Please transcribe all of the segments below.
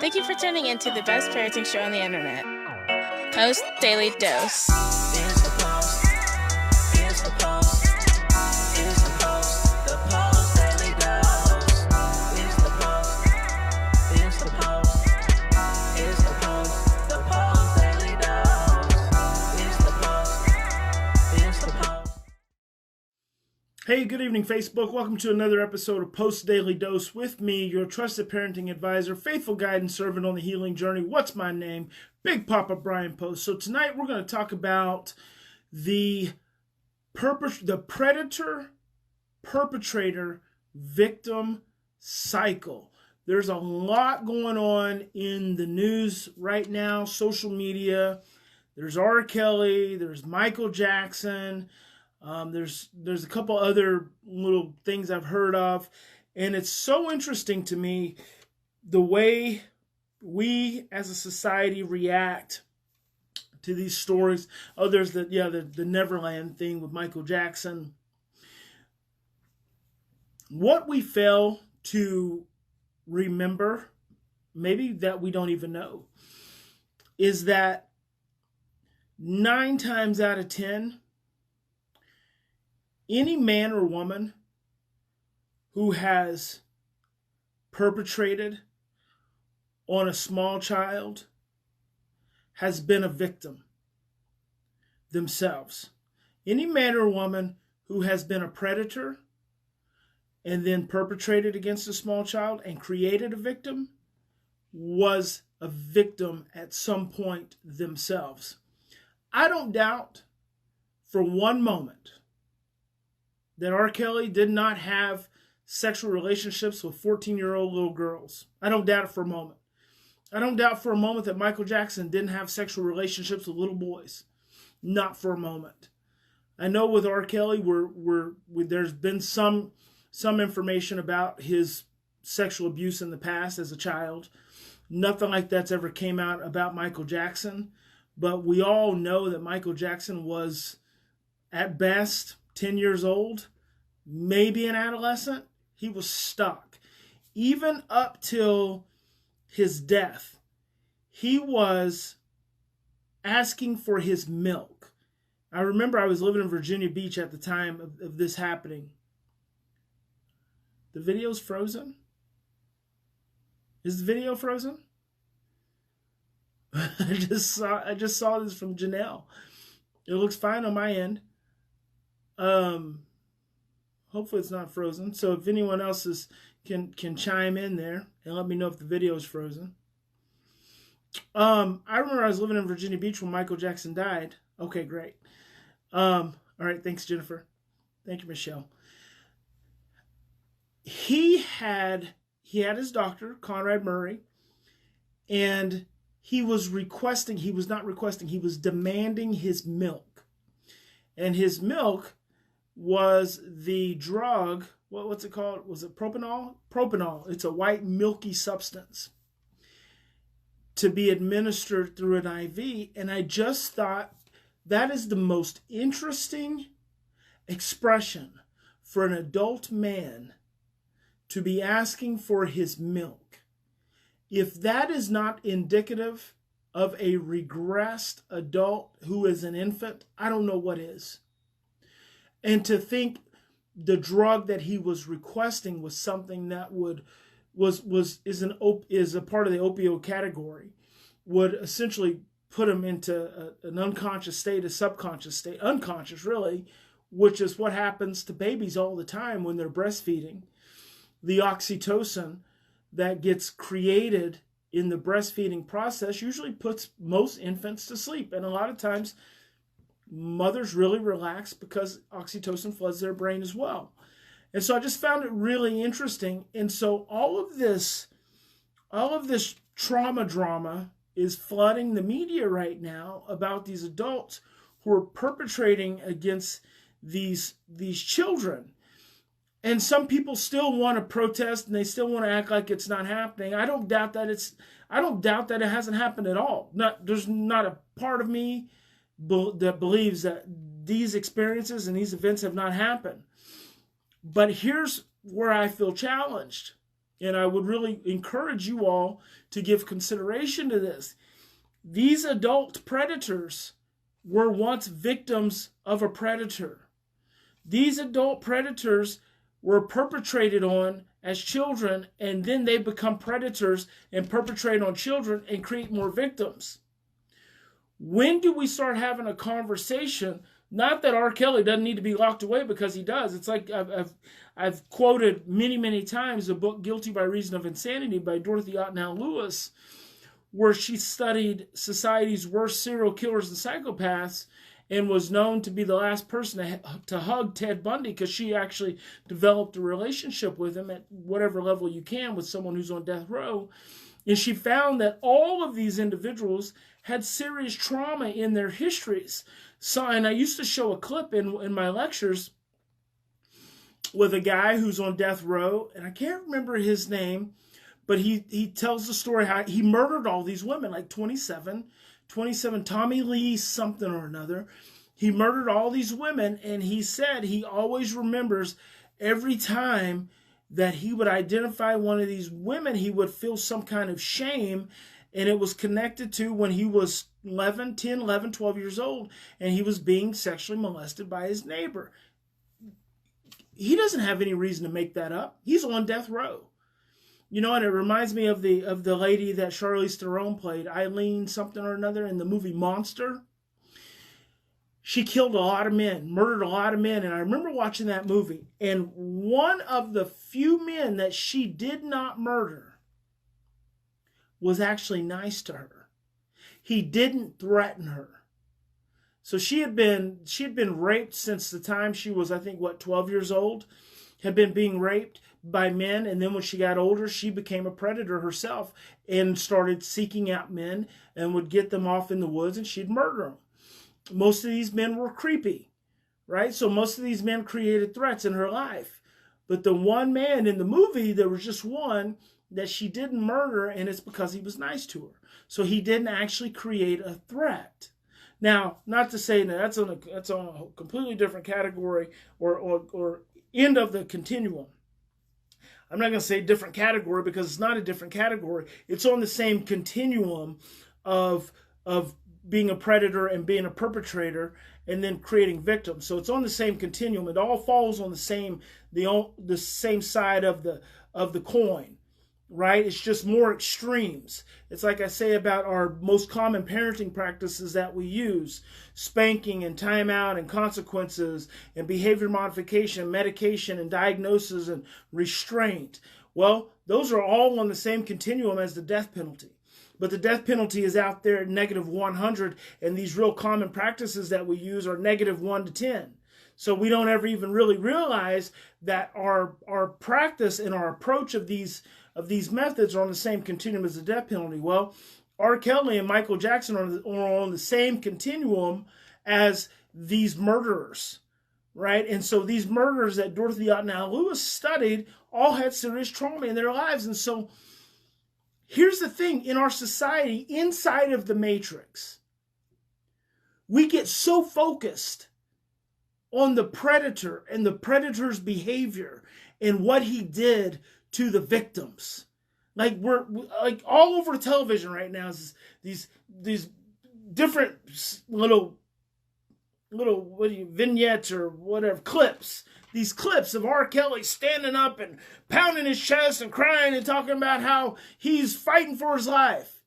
Thank you for tuning in to the best parenting show on the internet, Post Daily Dose. It's the Post. It's the Post. It's the Post. The Post Daily Dose. It's the Post. It's the Post. It's the Post. The Post Daily Dose. It's the Post. It's the Post. Hey, good evening, Facebook. Welcome to another episode of Post Daily Dose with me, your trusted parenting advisor, faithful guide and servant on the healing journey. What's my name? Big Papa Brian+Post. So tonight we're going to talk about the Predator-Perpetrator-Victim Cycle. There's a lot going on in the news right now, social media. There's R. Kelly, there's Michael Jackson. There's a couple other little things I've heard of, and it's so interesting to me the way we as a society react to these stories. Oh, there's the Neverland thing with Michael Jackson. What we fail to remember, maybe that we don't even know, is that 9 times out of 10, any man or woman who has perpetrated on a small child has been a victim themselves. Any man or woman who has been a predator and then perpetrated against a small child and created a victim was a victim at some point themselves. I don't doubt for one moment that R. Kelly did not have sexual relationships with 14-year-old little girls. I don't doubt it for a moment. I don't doubt for a moment that Michael Jackson didn't have sexual relationships with little boys. Not for a moment. I know with R. Kelly, there's been some information about his sexual abuse in the past as a child. Nothing like that's ever came out about Michael Jackson. But we all know that Michael Jackson was, at best, 10 years old, maybe an adolescent. He was stuck. Even up till his death, he was asking for his milk. I remember I was living in Virginia Beach at the time of this happening. The video's frozen? Is the video frozen? I just saw this from Janelle. It looks fine on my end. Hopefully it's not frozen. So if anyone else can chime in there and let me know if the video is frozen. I remember I was living in Virginia Beach when Michael Jackson died. Okay, great. All right, thanks, Jennifer. Thank you, Michelle. He had his doctor, Conrad Murray, and he was demanding his milk. And his milk was the drug, what's it called? Was it propanol? Propanol. It's a white milky substance to be administered through an IV. And I just thought that is the most interesting expression for an adult man to be asking for his milk. If that is not indicative of a regressed adult who is an infant, I don't know what is. And to think the drug that he was requesting was something that is a part of the opioid category, would essentially put him into an unconscious state, a subconscious state, unconscious really, which is what happens to babies all the time when they're breastfeeding. The oxytocin that gets created in the breastfeeding process usually puts most infants to sleep. And a lot of times mothers really relax because oxytocin floods their brain as well. And so I just found it really interesting. And so all of this trauma drama is flooding the media right now about these adults who are perpetrating against these children. And some people still want to protest and they still want to act like it's not happening. I don't doubt that it hasn't happened at all. There's not a part of me that believes that these experiences and these events have not happened. But here's where I feel challenged. And I would really encourage you all to give consideration to this. These adult predators were once victims of a predator. These adult predators were perpetrated on as children, and then they become predators and perpetrate on children and create more victims. When do we start having a conversation? Not that R. Kelly doesn't need to be locked away, because he does. It's like I've quoted many times the book Guilty by Reason of Insanity by Dorothy Ottenau Lewis, where she studied society's worst serial killers and psychopaths and was known to be the last person to hug Ted Bundy, because she actually developed a relationship with him at whatever level you can with someone who's on death row. And she found that all of these individuals had serious trauma in their histories. So, and I used to show a clip in my lectures with a guy who's on death row, and I can't remember his name, but he tells the story how he murdered all these women, like 27, Tommy Lee something or another. He murdered all these women, and he said he always remembers every time that he would identify one of these women, he would feel some kind of shame, and it was connected to when he was 11, 12 years old, and he was being sexually molested by his neighbor. He doesn't have any reason to make that up. He's on death row. You know, and it reminds me of the lady that Charlize Theron played, Eileen something or another, in the movie Monster. She killed a lot of men, murdered a lot of men, and I remember watching that movie, and one of the few men that she did not murder was actually nice to her. He didn't threaten her. So she had been raped since the time she was, I think, 12 years old, had been being raped by men, and then when she got older, she became a predator herself and started seeking out men and would get them off in the woods, and she'd murder them. Most of these men were creepy, right? So most of these men created threats in her life. But the one man in the movie, there was just one that she didn't murder, and it's because he was nice to her. So he didn't actually create a threat. Now, not to say that that's on a completely different category or end of the continuum. I'm not going to say different category, because it's not a different category. It's on the same continuum of being a predator and being a perpetrator and then creating victims. So it's on the same continuum. It all falls on the same side of the coin, right? It's just more extremes. It's like I say about our most common parenting practices that we use: spanking and timeout and consequences and behavior modification, medication and diagnosis and restraint. Well, those are all on the same continuum as the death penalty. But the death penalty is out there at -100, and these real common practices that we use are -1 to 10. So we don't ever even really realize that our practice and our approach of these methods are on the same continuum as the death penalty. Well, R. Kelly and Michael Jackson are on the same continuum as these murderers, right? And so these murderers that Dorothy Ottenau Lewis studied all had serious trauma in their lives. And so here's the thing, in our society, inside of the matrix, we get so focused on the predator and the predator's behavior and what he did to the victims. Like we're like all over television right now is these different little vignettes or whatever, clips. These clips of R. Kelly standing up and pounding his chest and crying and talking about how he's fighting for his life.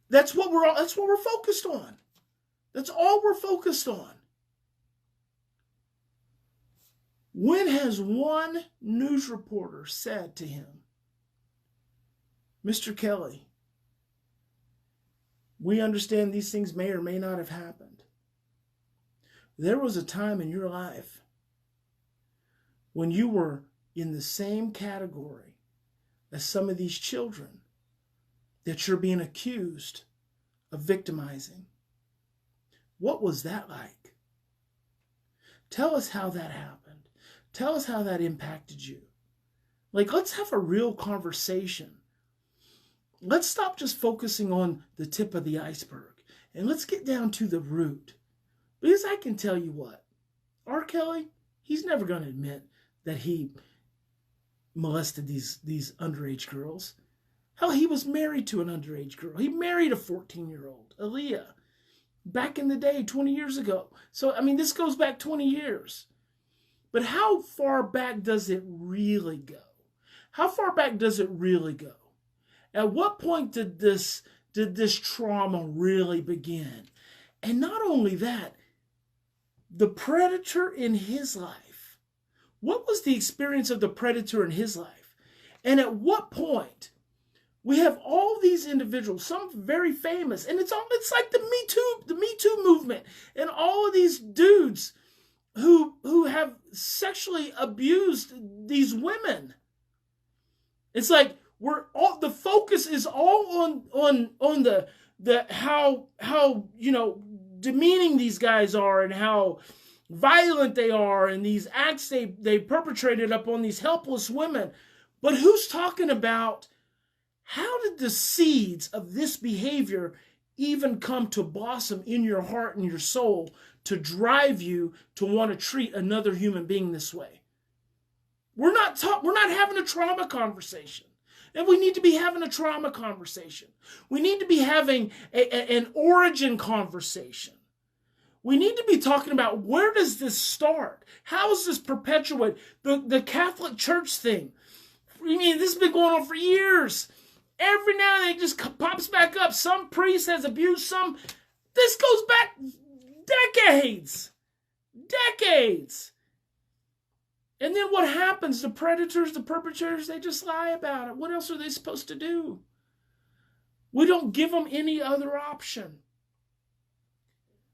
That's what we're focused on. That's all we're focused on. When has one news reporter said to him, "Mr. Kelly, we understand these things may or may not have happened. There was a time in your life when you were in the same category as some of these children that you're being accused of victimizing. What was that like? Tell us how that happened. Tell us how that impacted you. Like, let's have a real conversation. Let's stop just focusing on the tip of the iceberg, and let's get down to the root. Because I can tell you what, R. Kelly, he's never going to admit that he molested these underage girls. Hell, he was married to an underage girl. He married a 14-year-old, Aaliyah, back in the day, 20 years ago. So, I mean, this goes back 20 years. But how far back does it really go? How far back does it really go? At what point did this trauma really begin? And not only that, the predator in his life. What was the experience of the predator in his life? And at what point we have all these individuals, some very famous, and it's like the Me Too movement, and all of these dudes who have sexually abused these women. It's like the focus is all on the how demeaning these guys are and how violent they are and these acts they perpetrated upon these helpless women. But who's talking about how did the seeds of this behavior even come to blossom in your heart and your soul to drive you to want to treat another human being this way? We're not having a trauma conversation. And we need to be having a trauma conversation. We need to be having an origin conversation. We need to be talking about, where does this start? How is this perpetuated? The Catholic Church thing. I mean, this has been going on for years. Every now and then it just pops back up. Some priest has abused some. This goes back decades. Decades. And then what happens? The predators, the perpetrators, they just lie about it. What else are they supposed to do? We don't give them any other option.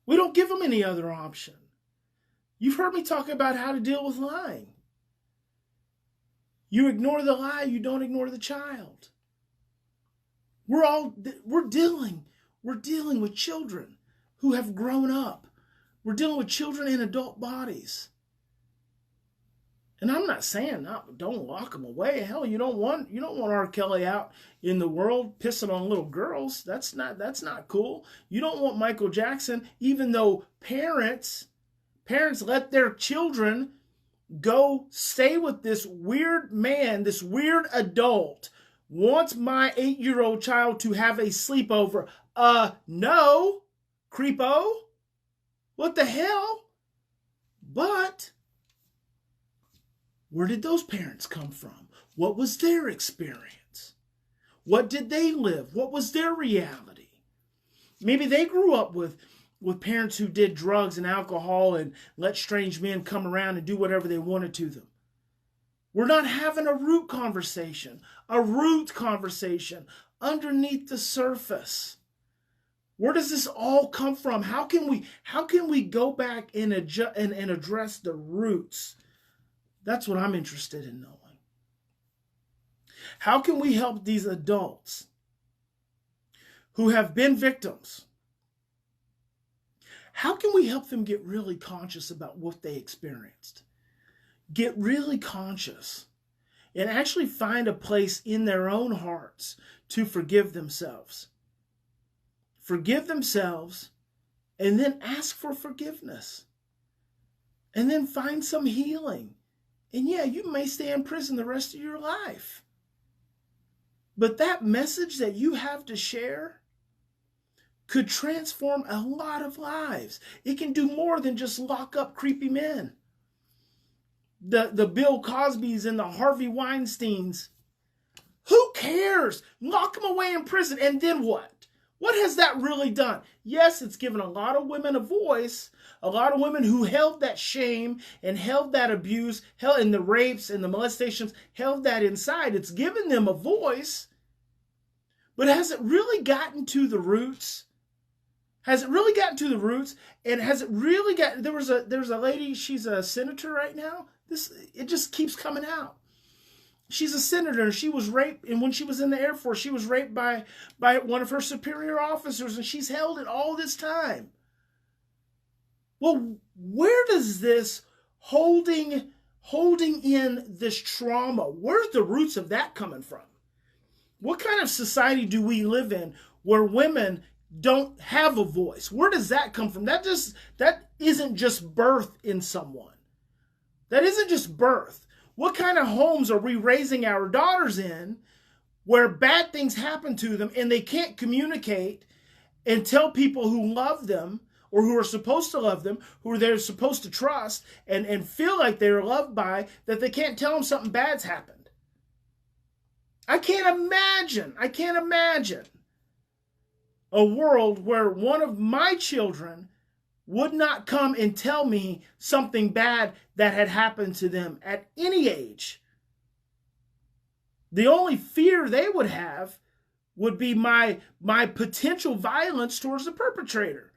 We don't give them any other option. You've heard me talk about how to deal with lying. You ignore the lie, you don't ignore the child. We're dealing with children who have grown up. We're dealing with children in adult bodies. And I'm not saying don't lock them away. Hell, you don't want R. Kelly out in the world pissing on little girls. That's not cool. You don't want Michael Jackson, even though parents let their children go stay with this weird man, this weird adult, wants my 8-year-old child to have a sleepover. No, creepo. What the hell? But where did those parents come from? What was their experience? What did they live? What was their reality? Maybe they grew up with parents who did drugs and alcohol and let strange men come around and do whatever they wanted to them. We're not having a root conversation underneath the surface. Where does this all come from? How can we go back and address the roots? That's what I'm interested in knowing. How can we help these adults who have been victims? How can we help them get really conscious about what they experienced? Get really conscious and actually find a place in their own hearts to forgive themselves. Forgive themselves and then ask for forgiveness. And then find some healing. And yeah, you may stay in prison the rest of your life. But that message that you have to share could transform a lot of lives. It can do more than just lock up creepy men. The Bill Cosbys and the Harvey Weinsteins. Who cares? Lock them away in prison. And then what? What has that really done? Yes, it's given a lot of women a voice. A lot of women who held that shame and held that abuse, and the rapes and the molestations, held that inside. It's given them a voice. But has it really gotten to the roots? Has it really gotten to the roots? And has it really gotten... There's a lady, she's a senator right now. It just keeps coming out. She's a senator. She was raped, and when she was in the Air Force, she was raped by one of her superior officers, and she's held it all this time. Well, where does this holding in this trauma, where's the roots of that coming from? What kind of society do we live in where women don't have a voice? Where does that come from? That isn't just birth in someone. That isn't just birth. What kind of homes are we raising our daughters in where bad things happen to them and they can't communicate and tell people who love them or who are supposed to love them, who they're supposed to trust and feel like they're loved by, that they can't tell them something bad's happened? I can't imagine a world where one of my children would not come and tell me something bad that had happened to them at any age. The only fear they would have would be my potential violence towards the perpetrator.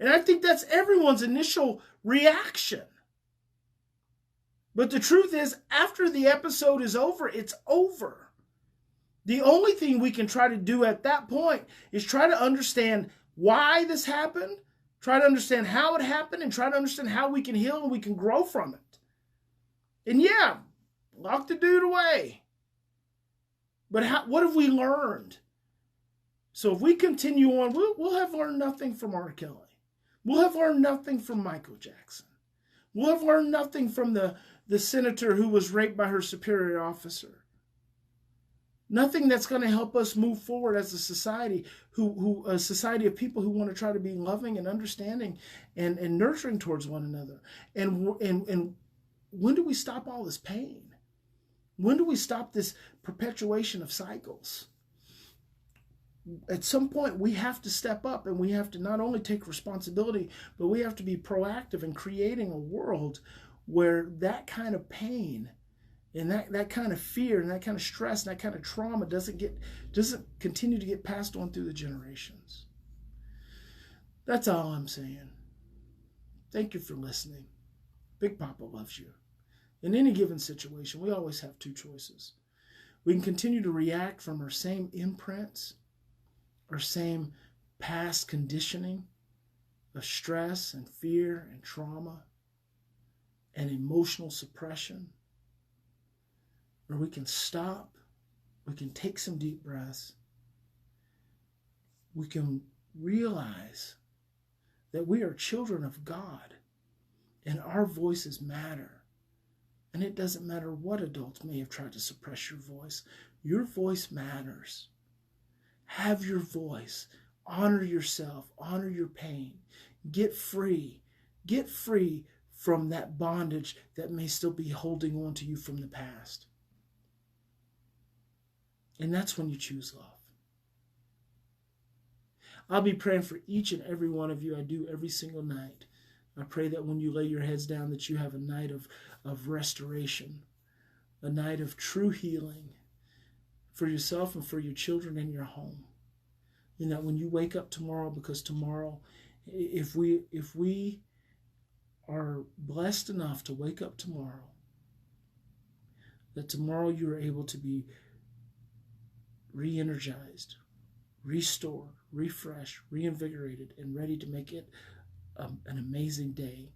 And I think that's everyone's initial reaction. But the truth is, after the episode is over, it's over. The only thing we can try to do at that point is try to understand why this happened, try to understand how it happened, and try to understand how we can heal and we can grow from it. And yeah, lock the dude away. But what have we learned? So if we continue on, we'll have learned nothing from R. Kelly. We'll have learned nothing from Michael Jackson. We'll have learned nothing from the senator who was raped by her superior officer. Nothing that's going to help us move forward as a society, a society of people who want to try to be loving and understanding and nurturing towards one another. And when do we stop all this pain? When do we stop this perpetuation of cycles? At some point, we have to step up and we have to not only take responsibility, but we have to be proactive in creating a world where that kind of pain and that kind of fear and that kind of stress and that kind of trauma doesn't continue to get passed on through the generations. That's all I'm saying. Thank you for listening. Big Papa loves you. In any given situation, we always have two choices. We can continue to react from our same imprints, our same past conditioning of stress and fear and trauma and emotional suppression. Or we can stop, we can take some deep breaths, we can realize that we are children of God and our voices matter. And it doesn't matter what adults may have tried to suppress your voice matters. Have your voice, honor yourself, honor your pain, get free from that bondage that may still be holding on to you from the past. And that's when you choose love. I'll be praying for each and every one of you. I do every single night. I pray that when you lay your heads down that you have a night of restoration, a night of true healing for yourself and for your children in your home. And that when you wake up tomorrow, because tomorrow, if we are blessed enough to wake up tomorrow, that tomorrow you are able to be re-energized, restored, refreshed, reinvigorated, and ready to make it an amazing day.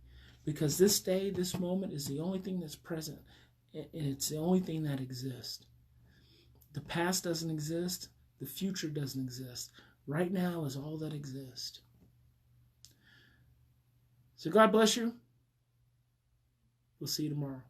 Because this day, this moment is the only thing that's present, and it's the only thing that exists. The past doesn't exist. The future doesn't exist. Right now is all that exists. So God bless you. We'll see you tomorrow.